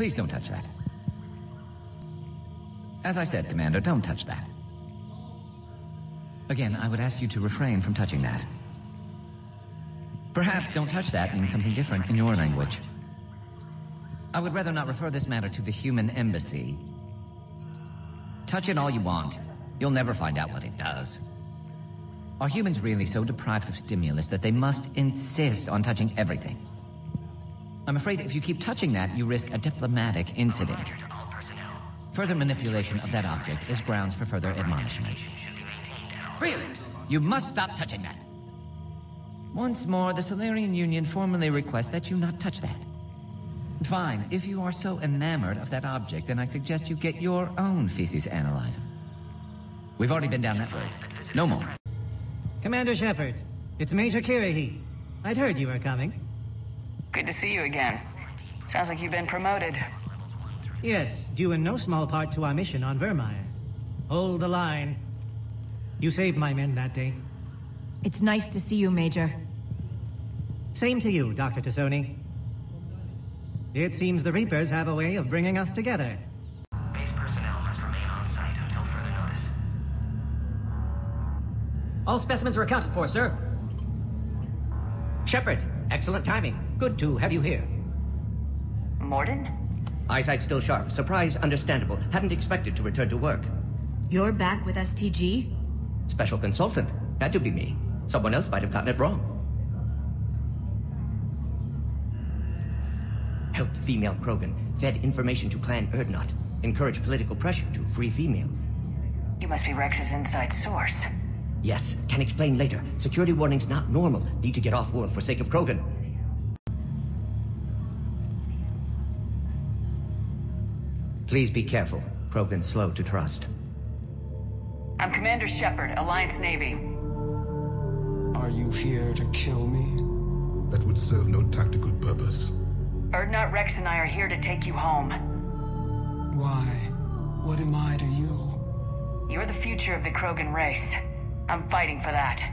Please don't touch that. As I said, Commander, don't touch that. Again, I would ask you to refrain from touching that. Perhaps "don't touch that" means something different in your language. I would rather not refer this matter to the human embassy. Touch it all you want. You'll never find out what it does. Are humans really so deprived of stimulus that they must insist on touching everything? I'm afraid if you keep touching that, you risk a diplomatic incident. Further manipulation of that object is grounds for further admonishment. Really? You must stop touching that. Once more, the Solarian Union formally requests that you not touch that. Fine. If you are so enamored of that object, then I suggest you get your own feces analyzer. We've already been down that road. No more. Commander Shepard, it's Major Kirahi. I'd heard you were coming. Good to see you again. Sounds like you've been promoted. Yes, due in no small part to our mission on Vermeer. Hold the line. You saved my men that day. It's nice to see you, Major. Same to you, Dr. T'Soni. It seems the Reapers have a way of bringing us together. Base personnel must remain on site until further notice. All specimens are accounted for, sir. Shepard, excellent timing. Good to have you here. Mordin? Eyesight still sharp. Surprise understandable. Hadn't expected to return to work. You're back with STG? Special consultant. Had to be me. Someone else might have gotten it wrong. Helped female Krogan. Fed information to Clan Urdnot. Encouraged political pressure to free females. You must be Rex's inside source. Yes, can explain later. Security warnings not normal. Need to get off-world for sake of Krogan. Please be careful. Krogan's slow to trust. I'm Commander Shepard, Alliance Navy. Are you here to kill me? That would serve no tactical purpose. Urdnot, Rex, and I are here to take you home. Why? What am I to you? You're the future of the Krogan race. I'm fighting for that.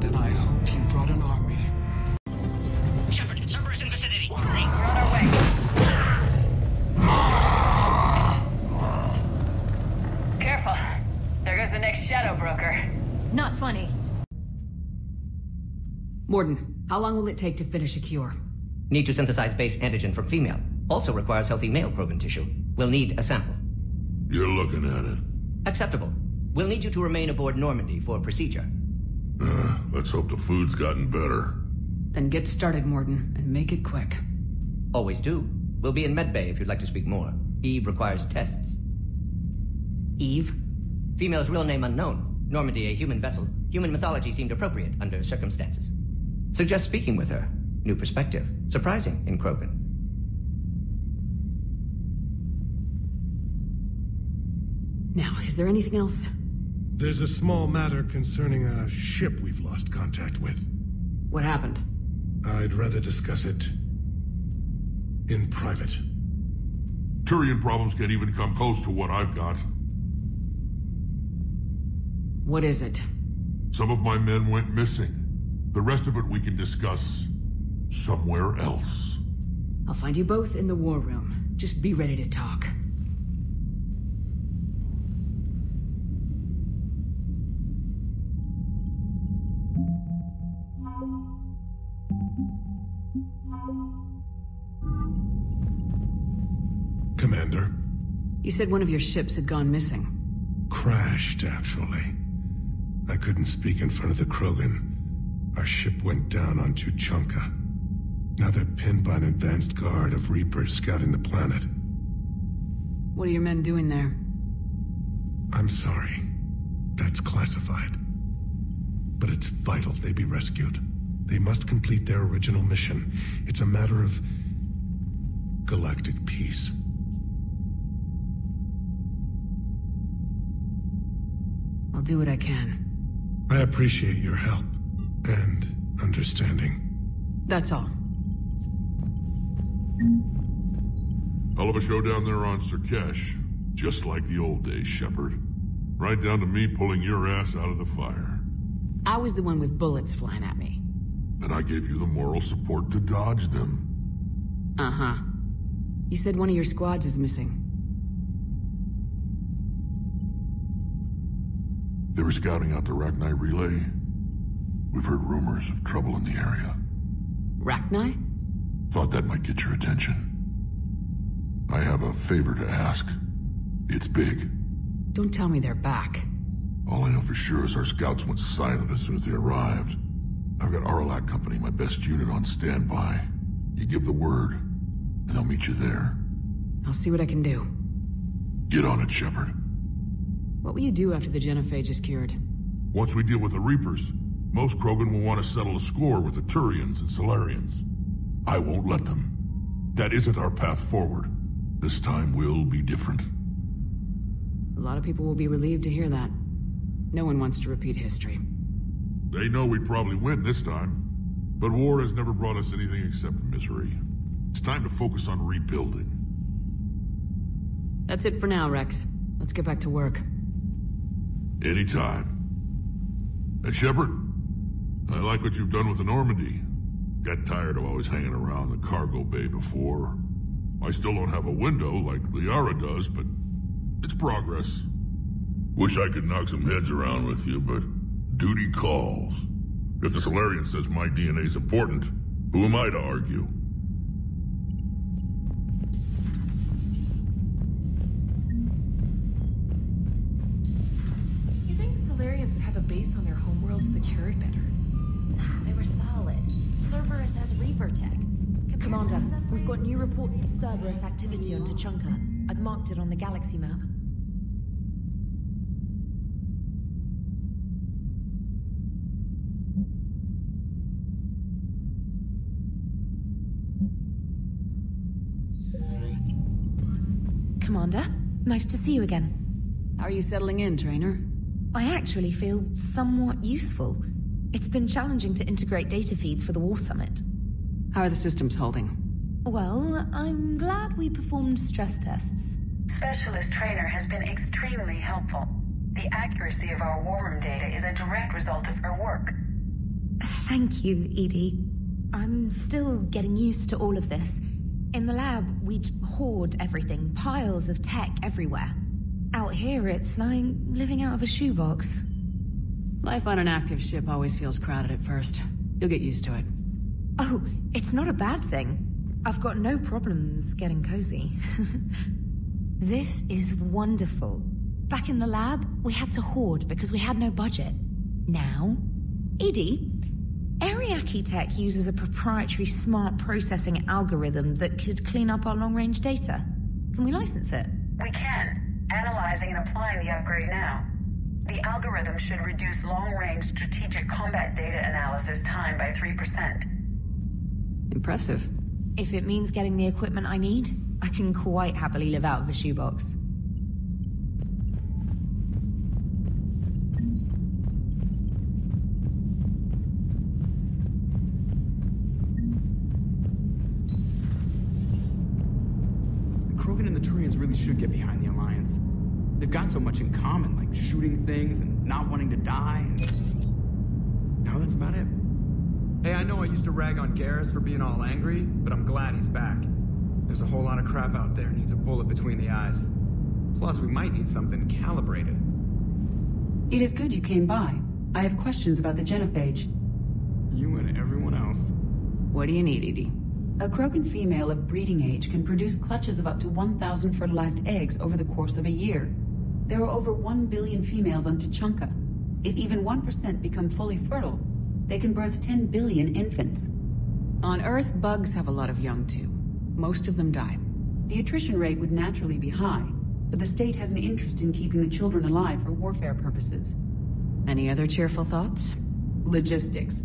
Then I hope you brought an army. Shepard, Cerberus in vicinity. Hurry, we're on our way. Careful. There goes the next Shadow Broker. Not funny. Mordin, how long will it take to finish a cure? Need to synthesize base antigen from female. Also requires healthy male Krogan tissue. We'll need a sample. You're looking at it. Acceptable. We'll need you to remain aboard Normandy for procedure. Let's hope the food's gotten better. Then get started, Mordin, and make it quick. Always do. We'll be in medbay if you'd like to speak more. Eve requires tests. Eve? Female's real name unknown. Normandy a human vessel. Human mythology seemed appropriate under circumstances. Suggest speaking with her. New perspective. Surprising in Krogan. Now, is there anything else? There's a small matter concerning a ship we've lost contact with. What happened? I'd rather discuss it in private. Turian problems can't even come close to what I've got. What is it? Some of my men went missing. The rest of it we can discuss somewhere else. I'll find you both in the war room. Just be ready to talk. Commander? You said one of your ships had gone missing. Crashed, actually. I couldn't speak in front of the Krogan. Our ship went down on Tuchanka. Now they're pinned by an advanced guard of Reapers scouting the planet. What are your men doing there? I'm sorry. That's classified. But it's vital they be rescued. They must complete their original mission. It's a matter of galactic peace. I'll do what I can. I appreciate your help and understanding. That's all. Hell of a show down there on Surkesh. Just like the old days, Shepard. Right down to me pulling your ass out of the fire. I was the one with bullets flying at me. and I gave you the moral support to dodge them. Uh-huh. You said one of your squads is missing. They were scouting out the Rachni relay. We've heard rumors of trouble in the area. Rachni? Thought that might get your attention. I have a favor to ask. It's big. Don't tell me they're back. All I know for sure is our scouts went silent as soon as they arrived. I've got Aralak Company, my best unit, on standby. You give the word, and they'll meet you there. I'll see what I can do. Get on it, Shepard. What will you do after the genophage is cured? Once we deal with the Reapers, most Krogan will want to settle a score with the Turians and Solarians. I won't let them. That isn't our path forward. This time will be different. A lot of people will be relieved to hear that. No one wants to repeat history. They know we'd probably win this time, but war has never brought us anything except misery. It's time to focus on rebuilding. That's it for now, Rex. Let's get back to work. Anytime. And Shepard, I like what you've done with the Normandy. Got tired of always hanging around the cargo bay before. I still don't have a window like Liara does, but it's progress. Wish I could knock some heads around with you, but duty calls. If the Solarian says my DNA's important, who am I to argue? You think Solarians would have a base on their homeworld secured better? Nah, they were solid. Cerberus has Reaper tech. Commander, we've got new reports of Cerberus activity on Tuchanka. I've marked it on the galaxy map. Commander, nice to see you again. How are you settling in, Trainer? I actually feel somewhat useful. It's been challenging to integrate data feeds for the War Summit. How are the systems holding? Well, I'm glad we performed stress tests. Specialist Trainer has been extremely helpful. The accuracy of our war room data is a direct result of her work. Thank you, Edie. I'm still getting used to all of this. In the lab, we'd hoard everything, piles of tech everywhere. Out here, it's like living out of a shoebox. Life on an active ship always feels crowded at first. You'll get used to it. Oh, it's not a bad thing. I've got no problems getting cozy. This is wonderful. Back in the lab, we had to hoard because we had no budget. Now, Edie, Ariake Tech uses a proprietary smart processing algorithm that could clean up our long-range data. Can we license it? We can. Analyzing and applying the upgrade now. The algorithm should reduce long-range strategic combat data analysis time by 3%. Impressive. If it means getting the equipment I need, I can quite happily live out of a shoebox. The Krogan and the Turians really should get behind the Alliance. They've got so much in common, like shooting things and not wanting to die. No, that's about it. Hey, I know I used to rag on Garrus for being all angry, but I'm glad he's back. There's a whole lot of crap out there needs a bullet between the eyes. Plus, we might need something calibrated. It is good you came by. I have questions about the genophage. You and everyone else. What do you need, Edie? A Krogan female of breeding age can produce clutches of up to 1,000 fertilized eggs over the course of a year. There are over 1 billion females on Tuchanka. If even 1% become fully fertile, they can birth 10 billion infants. On Earth, bugs have a lot of young too. Most of them die. The attrition rate would naturally be high, but the state has an interest in keeping the children alive for warfare purposes. Any other cheerful thoughts? Logistics.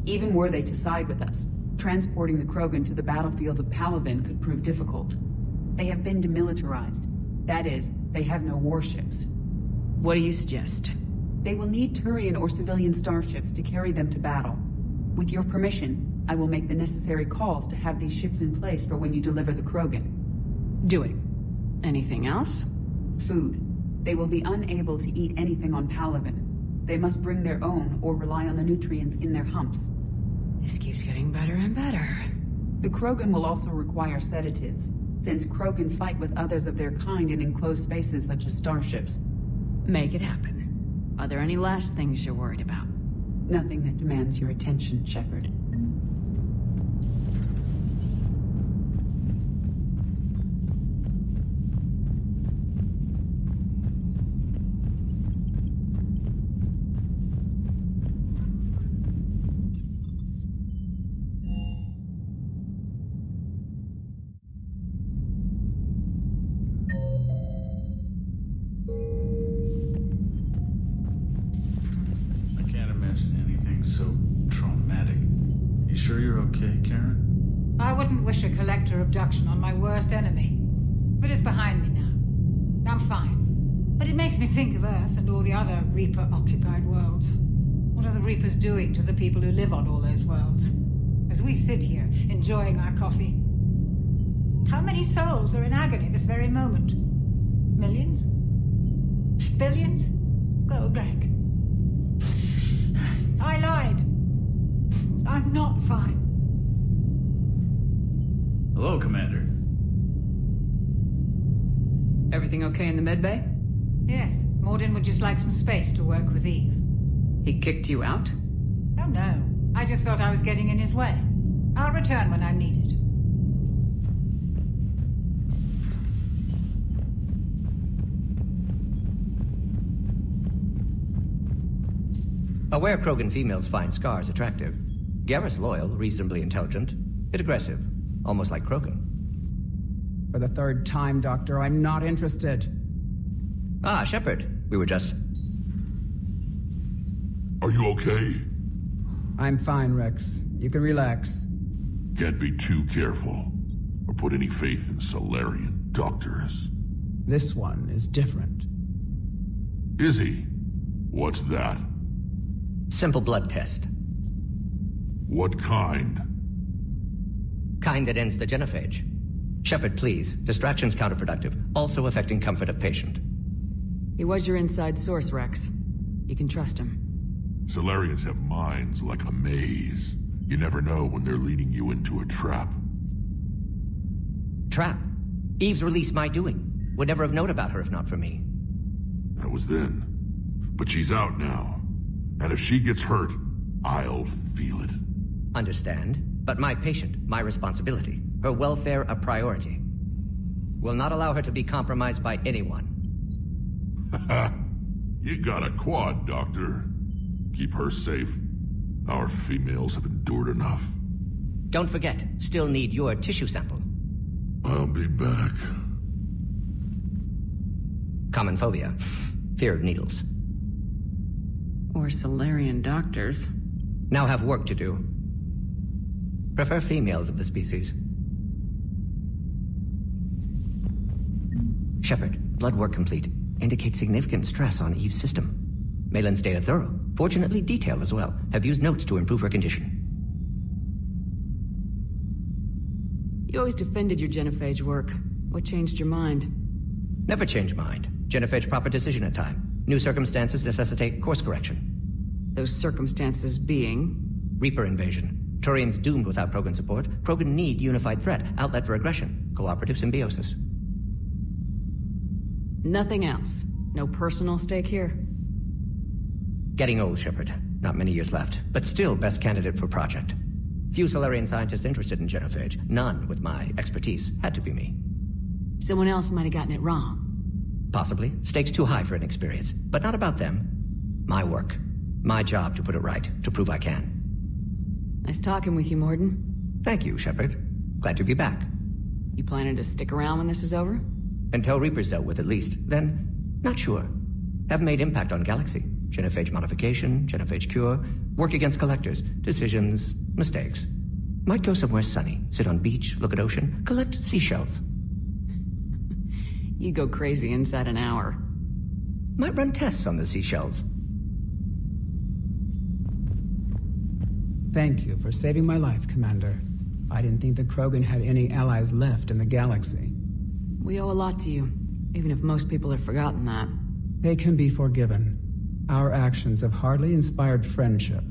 Even were they to side with us, transporting the Krogan to the battlefields of Palaven could prove difficult. They have been demilitarized. That is, they have no warships. What do you suggest? They will need Turian or civilian starships to carry them to battle. With your permission, I will make the necessary calls to have these ships in place for when you deliver the Krogan. Do it. Anything else? Food. They will be unable to eat anything on Palaven. They must bring their own or rely on the nutrients in their humps. This keeps getting better and better. The Krogan will also require sedatives, since Krogan fight with others of their kind in enclosed spaces such as starships. Make it happen. Are there any last things you're worried about? Nothing that demands your attention, Shepard. Abduction on my worst enemy. But it's behind me now. I'm fine. But it makes me think of Earth and all the other Reaper-occupied worlds. What are the Reapers doing to the people who live on all those worlds? As we sit here, enjoying our coffee. How many souls are in agony this very moment? Millions? Billions? Oh, Greg. I lied. I'm not fine. Hello, Commander. Everything okay in the medbay? Yes. Mordin would just like some space to work with Eve. He kicked you out? Oh, no. I just felt I was getting in his way. I'll return when I'm needed. Aware Krogan females find scars attractive. Garrus loyal, reasonably intelligent, yet aggressive. Almost like Krogan. For the third time, Doctor, I'm not interested. Ah, Shepard. We were just... Are you okay? I'm fine, Rex. You can relax. Can't be too careful, or put any faith in Solarian doctors. This one is different. Is he? What's that? Simple blood test. What kind? Kind that ends the genophage. Shepard, please. Distraction's counterproductive, also affecting comfort of patient. He was your inside source, Rex. You can trust him. Solarians have minds like a maze. You never know when they're leading you into a trap. Trap? Eve's release my doing. Would never have known about her if not for me. That was then. But she's out now. And if she gets hurt, I'll feel it. Understand. But my patient, my responsibility. Her welfare a priority. Will not allow her to be compromised by anyone. You got a quad, Doctor. Keep her safe. Our females have endured enough. Don't forget, still need your tissue sample. I'll be back. Common phobia. Fear of needles. Or Solarian doctors. Now have work to do. Prefer females of the species. Shepard, blood work complete. Indicates significant stress on Eve's system. Malin's data thorough. Fortunately detailed as well. Have used notes to improve her condition. You always defended your genophage work. What changed your mind? Never change mind. Genophage proper decision at time. New circumstances necessitate course correction. Those circumstances being? Reaper invasion. Turians doomed without Krogan support. Krogan need unified threat, outlet for aggression, cooperative symbiosis. Nothing else. No personal stake here? Getting old, Shepard. Not many years left, but still best candidate for project. Few Solarian scientists interested in genophage. None with my expertise. Had to be me. Someone else might have gotten it wrong. Possibly. Stakes too high for inexperience. But not about them. My work. My job to put it right, to prove I can. Nice talking with you, Mordin. Thank you, Shepard. Glad to be back. You planning to stick around when this is over? Until Reaper's dealt with, at least. Then, not sure. Have made impact on Galaxy. Genophage modification, genophage cure, work against collectors, decisions, mistakes. Might go somewhere sunny, sit on beach, look at ocean, collect seashells. You go crazy inside an hour. Might run tests on the seashells. Thank you for saving my life, Commander. I didn't think the Krogan had any allies left in the galaxy. We owe a lot to you, even if most people have forgotten that. They can be forgiven. Our actions have hardly inspired friendship.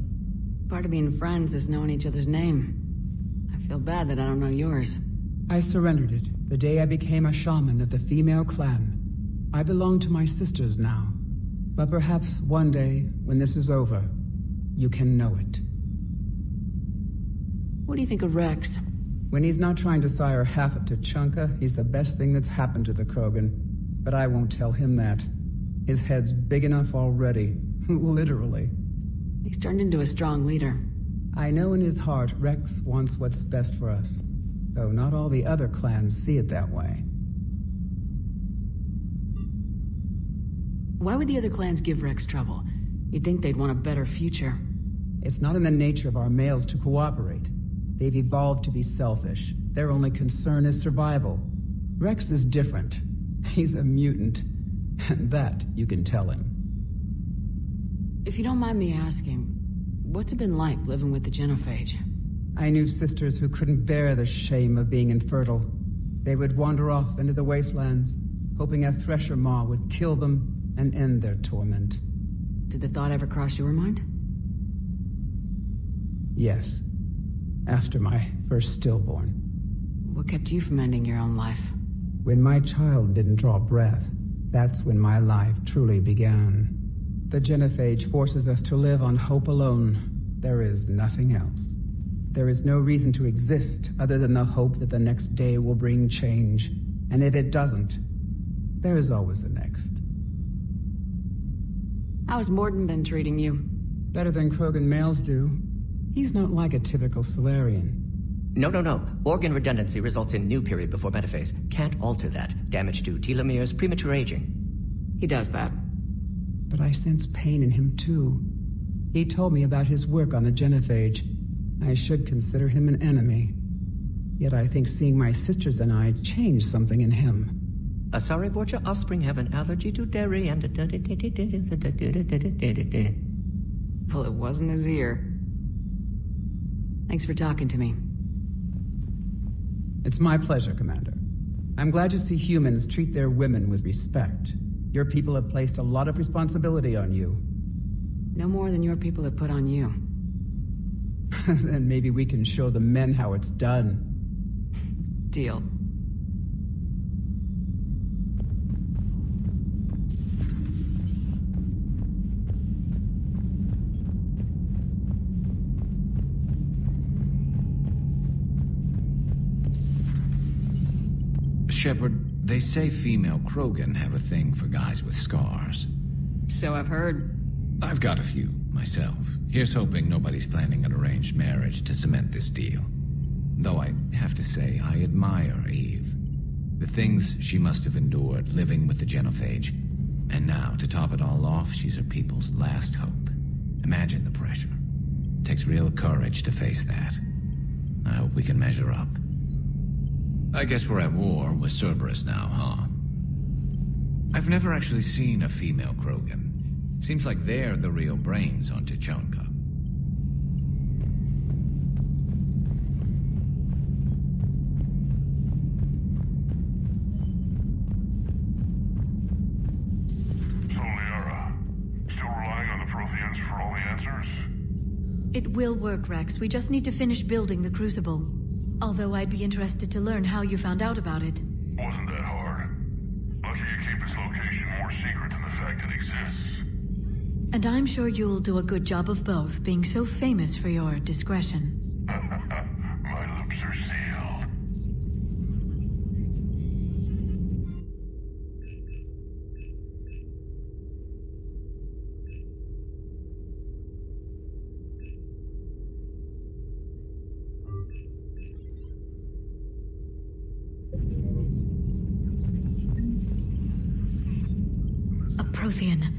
Part of being friends is knowing each other's name. I feel bad that I don't know yours. I surrendered it the day I became a shaman of the female clan. I belong to my sisters now. But perhaps one day, when this is over, you can know it. What do you think of Rex? When he's not trying to sire half of Tuchanka, he's the best thing that's happened to the Krogan. But I won't tell him that. His head's big enough already. Literally. He's turned into a strong leader. I know in his heart Rex wants what's best for us. Though not all the other clans see it that way. Why would the other clans give Rex trouble? You'd think they'd want a better future. It's not in the nature of our males to cooperate. They've evolved to be selfish. Their only concern is survival. Rex is different. He's a mutant. And that you can tell him. If you don't mind me asking, what's it been like living with the Genophage? I knew sisters who couldn't bear the shame of being infertile. They would wander off into the wastelands, hoping a Thresher Maw would kill them and end their torment. Did the thought ever cross your mind? Yes. After my first stillborn. What kept you from ending your own life? When my child didn't draw breath, that's when my life truly began. The Genophage forces us to live on hope alone. There is nothing else. There is no reason to exist other than the hope that the next day will bring change. And if it doesn't, there is always the next. How's Mordin been treating you? Better than Krogan males do. He's not like a typical Solarian. No. Organ redundancy results in new period before metaphase. Can't alter that. Damage to telomeres, premature aging. He does that. But I sense pain in him too. He told me about his work on the Genophage. I should consider him an enemy. Yet I think seeing my sisters and I changed something in him. Asari Vorcha offspring have an allergy to dairy and... Well, it wasn't his ear. Thanks for talking to me. It's my pleasure, Commander. I'm glad to see humans treat their women with respect. Your people have placed a lot of responsibility on you. No more than your people have put on you. Then maybe we can show the men how it's done. Deal. Shepard, they say female Krogan have a thing for guys with scars. So I've heard. I've got a few, myself. Here's hoping nobody's planning an arranged marriage to cement this deal. Though I have to say, I admire Eve. The things she must have endured living with the Genophage. And now, to top it all off, she's her people's last hope. Imagine the pressure. Takes real courage to face that. I hope we can measure up. I guess we're at war with Cerberus now, huh? I've never actually seen a female Krogan. Seems like they're the real brains on Tuchanka. So, Liara, still relying on the Protheans for all the answers? It will work, Rex. We just need to finish building the Crucible. Although I'd be interested to learn how you found out about it. Wasn't that hard. Lucky you keep its location more secret than the fact it exists. And I'm sure you'll do a good job of both, being so famous for your discretion. My lips are sealed. A Prothean.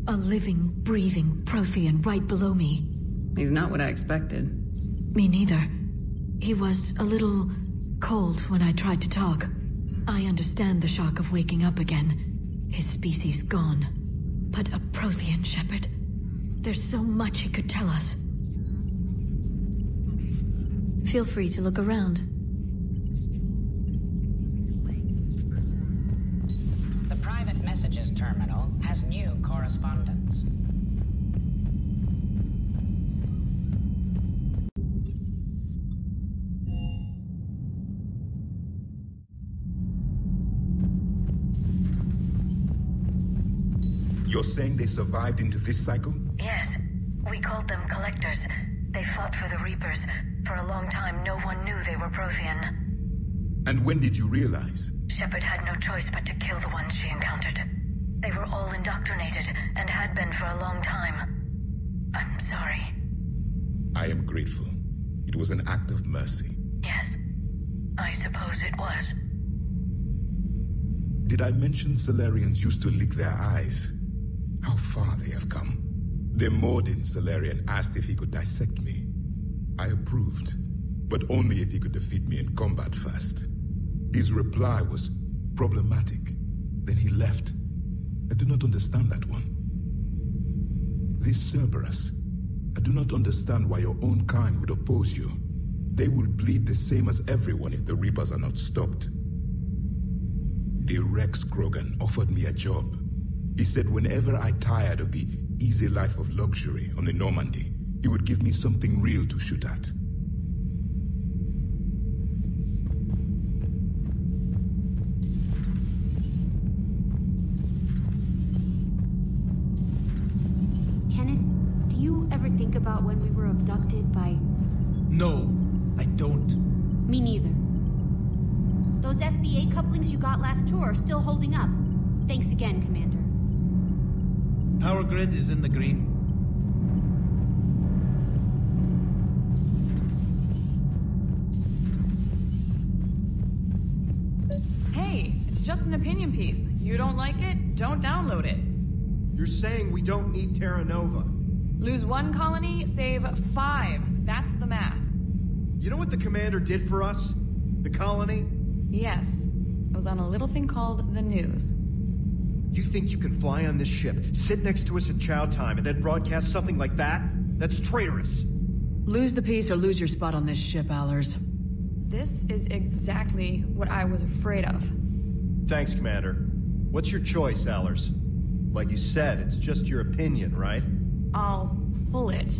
A living, breathing Prothean right below me. He's not what I expected. Me neither. He was a little cold when I tried to talk. I understand the shock of waking up again. His species gone. But a Prothean, Shepard. There's so much he could tell us. Feel free to look around. The private messages terminal has new correspondence. You're saying they survived into this cycle? Yes. We called them Collectors. They fought for the Reapers. For a long time, no one knew they were Prothean. And when did you realize? Shepard had no choice but to kill the ones she encountered. They were all indoctrinated, and had been for a long time. I'm sorry. I am grateful. It was an act of mercy. Yes, I suppose it was. Did I mention Salarians used to lick their eyes? How far they have come. The Mordin Salarian asked if he could dissect me. I approved, but only if he could defeat me in combat first. His reply was problematic. Then he left. I do not understand that one. This Cerberus, I do not understand why your own kind would oppose you. They will bleed the same as everyone if the Reapers are not stopped. The Rex Krogan offered me a job. He said whenever I tired of the easy life of luxury on the Normandy, he would give me something real to shoot at. Kenneth, do you ever think about when we were abducted by... No, I don't. Me neither. Those FBA couplings you got last tour are still holding up. Thanks again, Commander. Power grid is in the green. Hey, it's just an opinion piece. You don't like it? Don't download it. You're saying we don't need Terra Nova. Lose 1 colony, save 5. That's the math. You know what the Commander did for us? The colony? Yes. I was on a little thing called the news. You think you can fly on this ship, sit next to us at chow time, and then broadcast something like that? That's traitorous. Lose the peace or lose your spot on this ship, Allers. This is exactly what I was afraid of. Thanks, Commander. What's your choice, Allers? Like you said, it's just your opinion, right? I'll pull it.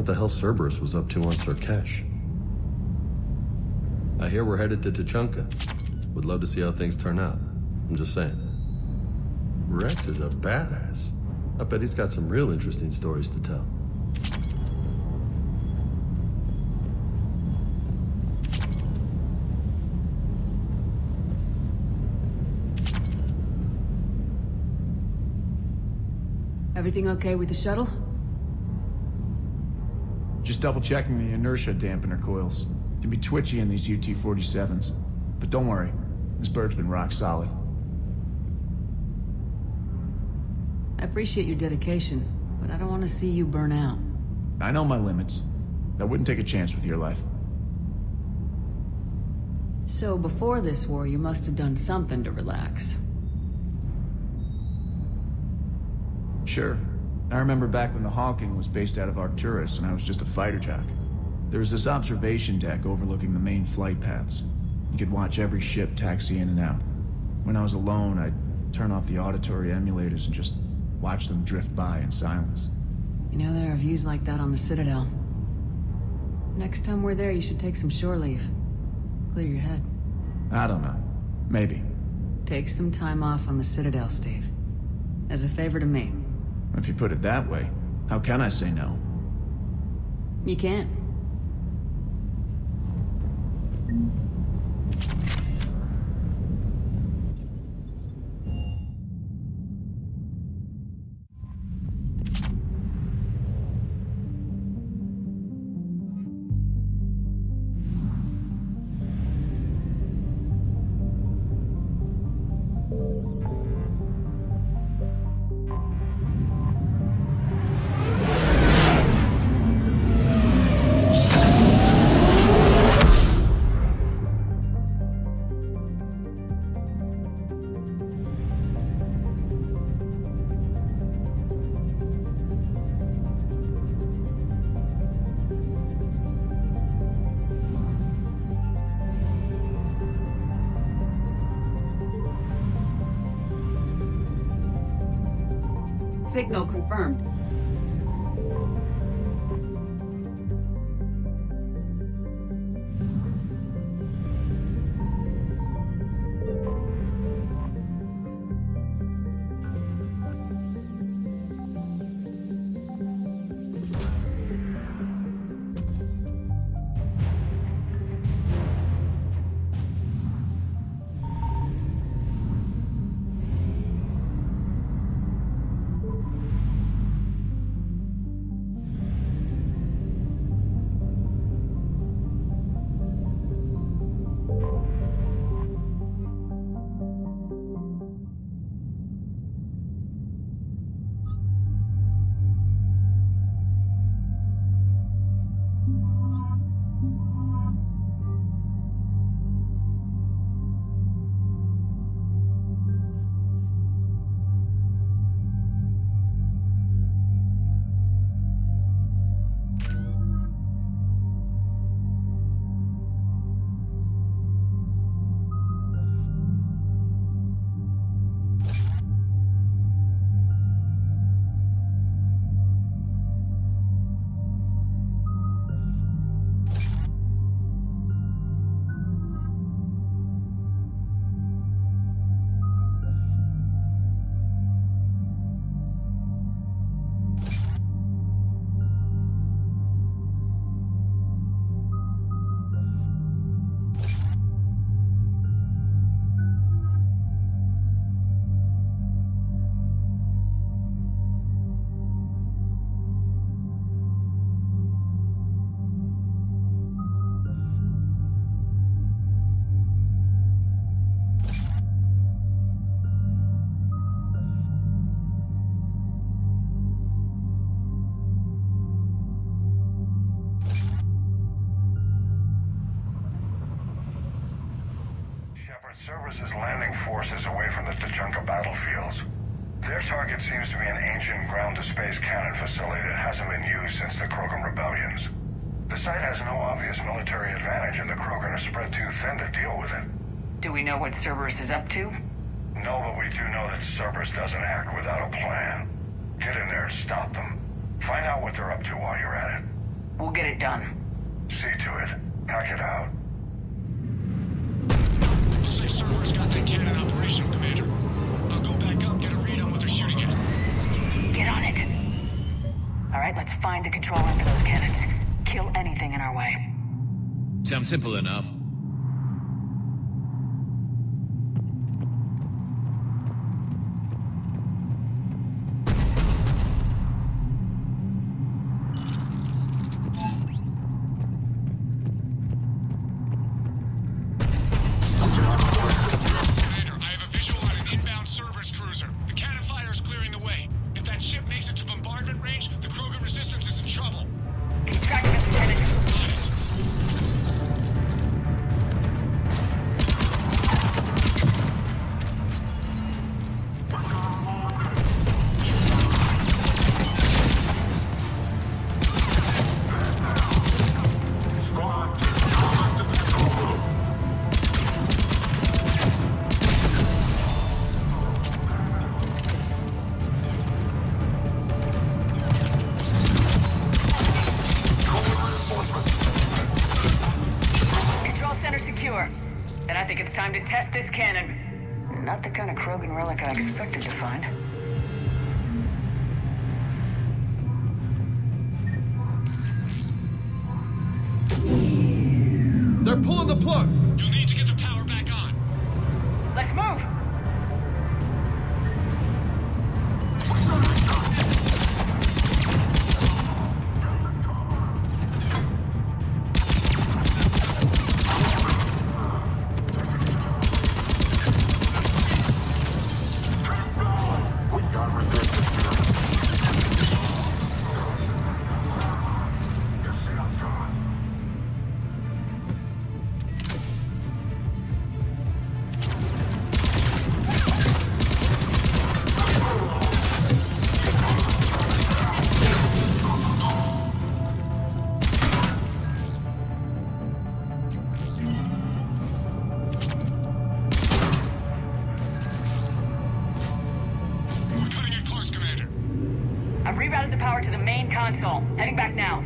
what the hell Cerberus was up to on Surkesh. I hear we're headed to Tuchanka. Would love to see how things turn out. I'm just saying. Rex is a badass. I bet he's got some real interesting stories to tell. Everything okay with the shuttle? Just double-checking the inertia dampener coils. Can be twitchy in these UT-47s. But don't worry, this bird's been rock solid. I appreciate your dedication, but I don't want to see you burn out. I know my limits. I wouldn't take a chance with your life. So before this war, you must have done something to relax. Sure. I remember back when the Hawking was based out of Arcturus and I was just a fighter jock. There was this observation deck overlooking the main flight paths. You could watch every ship taxi in and out. When I was alone, I'd turn off the auditory emulators and just watch them drift by in silence. You know, there are views like that on the Citadel. Next time we're there, you should take some shore leave. Clear your head. I don't know. Maybe. Take some time off on the Citadel, Steve. As a favor to me. If you put it that way, how can I say no? You can't. Signal confirmed. Cerberus' landing forces away from the Tuchanka battlefields. Their target seems to be an ancient ground-to-space cannon facility that hasn't been used since the Krogan rebellions. The site has no obvious military advantage, and the Krogan are spread too thin to deal with it. Do we know what Cerberus is up to? No, but we do know that Cerberus doesn't act without a plan. Get in there and stop them. Find out what they're up to while you're at it. We'll get it done. See to it. Hack it out. Looks like Cerberus got that cannon operational, Commander. I'll go back up, get a read on what they're shooting at. Get on it. Alright, let's find the control room for those cannons. Kill anything in our way. Sounds simple enough. Time to test this cannon. Not the kind of Krogan relic I expected to find. They're pulling the plug! You'll need to get the power back on. Let's move! I've rerouted the power to the main console. Heading back now.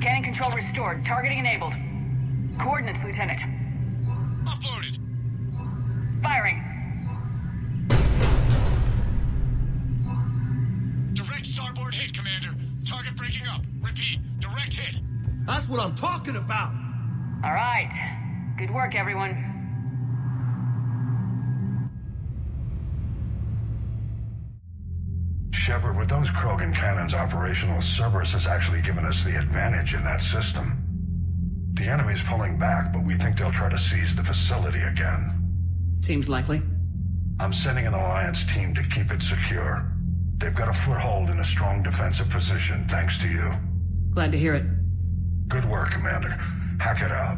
Cannon control restored. Targeting enabled. Coordinates, Lieutenant. Uploaded. Firing. Direct starboard hit, Commander. Target breaking up. Repeat. Direct hit. That's what I'm talking about! All right. Good work, everyone. Shepard, with those Krogan cannons operational, Cerberus has actually given us the advantage in that system. The enemy's pulling back, but we think they'll try to seize the facility again. Seems likely. I'm sending an Alliance team to keep it secure. They've got a foothold in a strong defensive position, thanks to you. Glad to hear it. Good work, Commander. Hack it out.